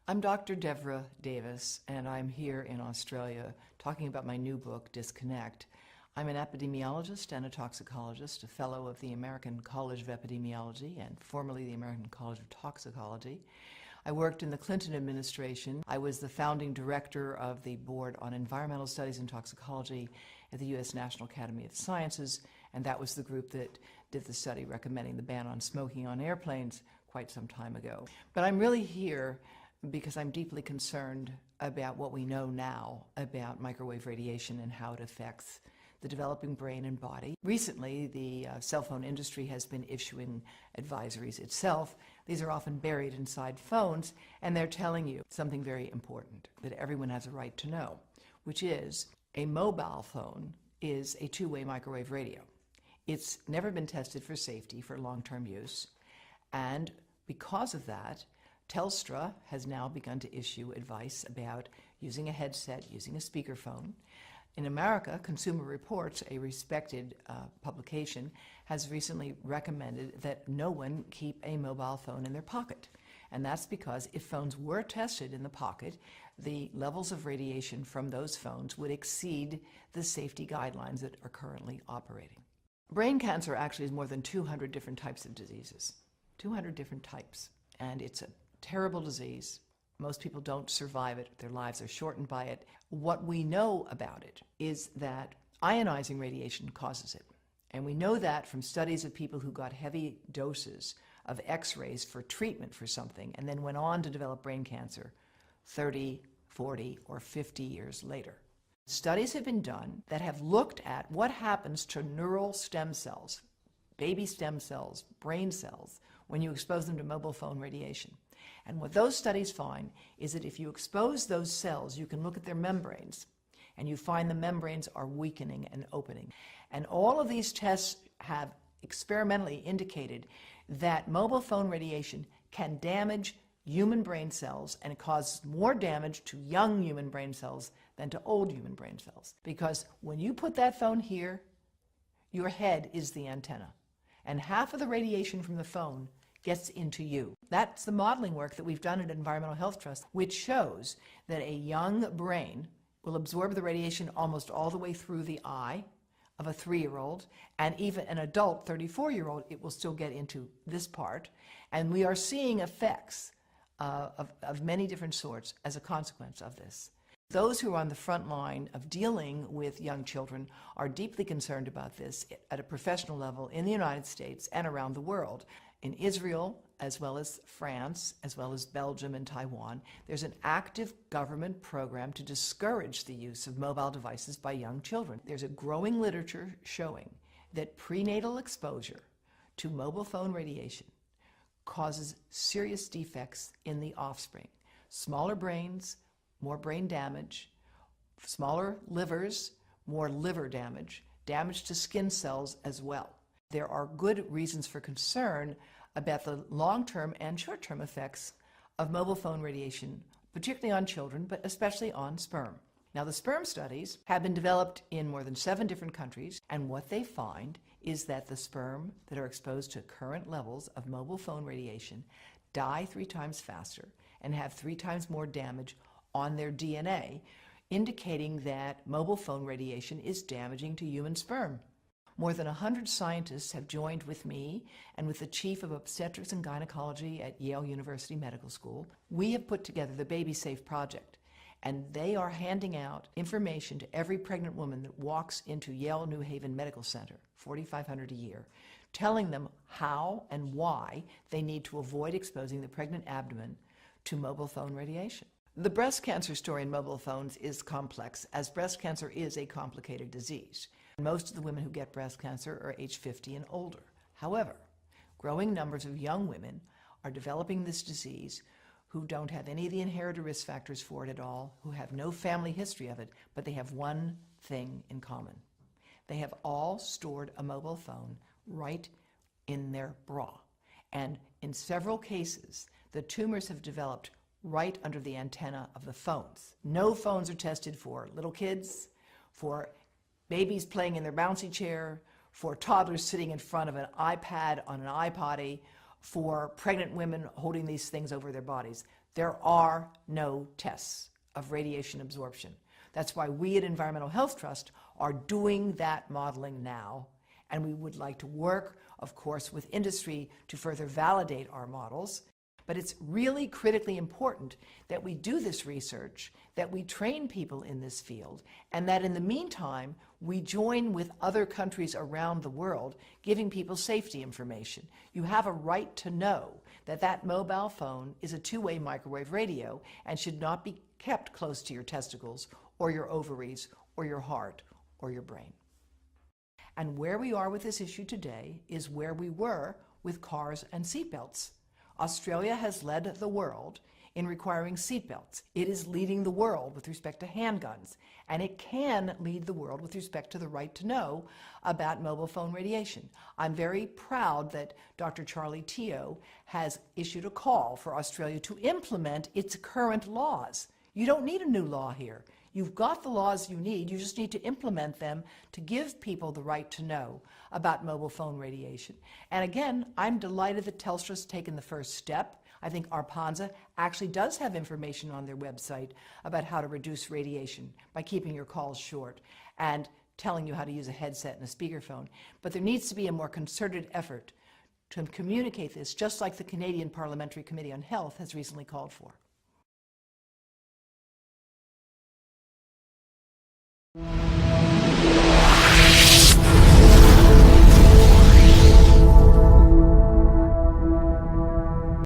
I'm Dr. Devra Davis, and I'm here in Australia talking about my new book, Disconnect. I'm an epidemiologist and a toxicologist, a fellow of the American College of Epidemiology and formerly the American College of Toxicology. I worked in the Clinton administration. I was the founding director of the Board on Environmental Studies and Toxicology at the U.S. National Academy of Sciences, and that was the group that did the study recommending the ban on smoking on airplanes quite some time ago. But I'm really here because I'm deeply concerned about what we know now about microwave radiation and how it affects the developing brain and body. Recently, the cell phone industry has been issuing advisories itself. These are often buried inside phones, and they're telling you something very important that everyone has a right to know, which is a mobile phone is a two-way microwave radio. It's never been tested for safety for long-term use, and because of that, Telstra has now begun to issue advice about using a headset, using a speakerphone. In America, Consumer Reports, a respected publication, has recently recommended that no one keep a mobile phone in their pocket. And that's because if phones were tested in the pocket, the levels of radiation from those phones would exceed the safety guidelines that are currently operating. Brain cancer actually is more than 200 different types of diseases. 200 different types. And it's a terrible disease. Most people don't survive it. Their lives are shortened by it. What we know about it is that ionizing radiation causes it. And we know that from studies of people who got heavy doses of X-rays for treatment for something and then went on to develop brain cancer 30, 40, or 50 years later. Studies have been done that have looked at what happens to neural stem cells, baby stem cells, brain cells, when you expose them to mobile phone radiation. And what those studies find is that if you expose those cells, you can look at their membranes, and you find the membranes are weakening and opening. And all of these tests have experimentally indicated that mobile phone radiation can damage human brain cells, and it causes more damage to young human brain cells than to old human brain cells. Because when you put that phone here, your head is the antenna, and half of the radiation from the phone gets into you. That's the modeling work that we've done at Environmental Health Trust, which shows that a young brain will absorb the radiation almost all the way through the eye of a 3-year-old, and even an adult 34-year-old, it will still get into this part. And we are seeing effects of many different sorts as a consequence of this. Those who are on the front line of dealing with young children are deeply concerned about this at a professional level in the United States and around the world. In Israel, as well as France, as well as Belgium and Taiwan, there's an active government program to discourage the use of mobile devices by young children. There's a growing literature showing that prenatal exposure to mobile phone radiation causes serious defects in the offspring. Smaller brains, more brain damage, smaller livers, more liver damage, damage to skin cells as well. There are good reasons for concern about the long-term and short-term effects of mobile phone radiation, particularly on children, but especially on sperm. Now, the sperm studies have been developed in more than 7 different countries, and what they find is that the sperm that are exposed to current levels of mobile phone radiation die 3 times faster and have 3 times more damage on their DNA, indicating that mobile phone radiation is damaging to human sperm. More than 100 scientists have joined with me and with the chief of obstetrics and gynecology at Yale University Medical School. We have put together the Baby Safe Project, and they are handing out information to every pregnant woman that walks into Yale New Haven Medical Center, $4,500 a year, telling them how and why they need to avoid exposing the pregnant abdomen to mobile phone radiation. The breast cancer story in mobile phones is complex, as breast cancer is a complicated disease. Most of the women who get breast cancer are age 50 and older. However, growing numbers of young women are developing this disease who don't have any of the inherited risk factors for it at all, who have no family history of it, but they have one thing in common. They have all stored a mobile phone right in their bra. And in several cases, the tumors have developed right under the antenna of the phones. No phones are tested for little kids, for babies playing in their bouncy chair, for toddlers sitting in front of an iPad on an iPotty, for pregnant women holding these things over their bodies. There are no tests of radiation absorption. That's why we at Environmental Health Trust are doing that modeling now, and we would like to work, of course, with industry to further validate our models. But it's really critically important that we do this research, that we train people in this field, and that in the meantime, we join with other countries around the world, giving people safety information. You have a right to know that that mobile phone is a two-way microwave radio and should not be kept close to your testicles or your ovaries or your heart or your brain. And where we are with this issue today is where we were with cars and seatbelts. Australia has led the world in requiring seatbelts. It is leading the world with respect to handguns, and it can lead the world with respect to the right to know about mobile phone radiation. I'm very proud that Dr. Charlie Teo has issued a call for Australia to implement its current laws. You don't need a new law here. You've got the laws you need. You just need to implement them to give people the right to know about mobile phone radiation. And again, I'm delighted that Telstra's taken the first step. I think Arpanza actually does have information on their website about how to reduce radiation by keeping your calls short and telling you how to use a headset and a speakerphone. But there needs to be a more concerted effort to communicate this, just like the Canadian Parliamentary Committee on Health has recently called for.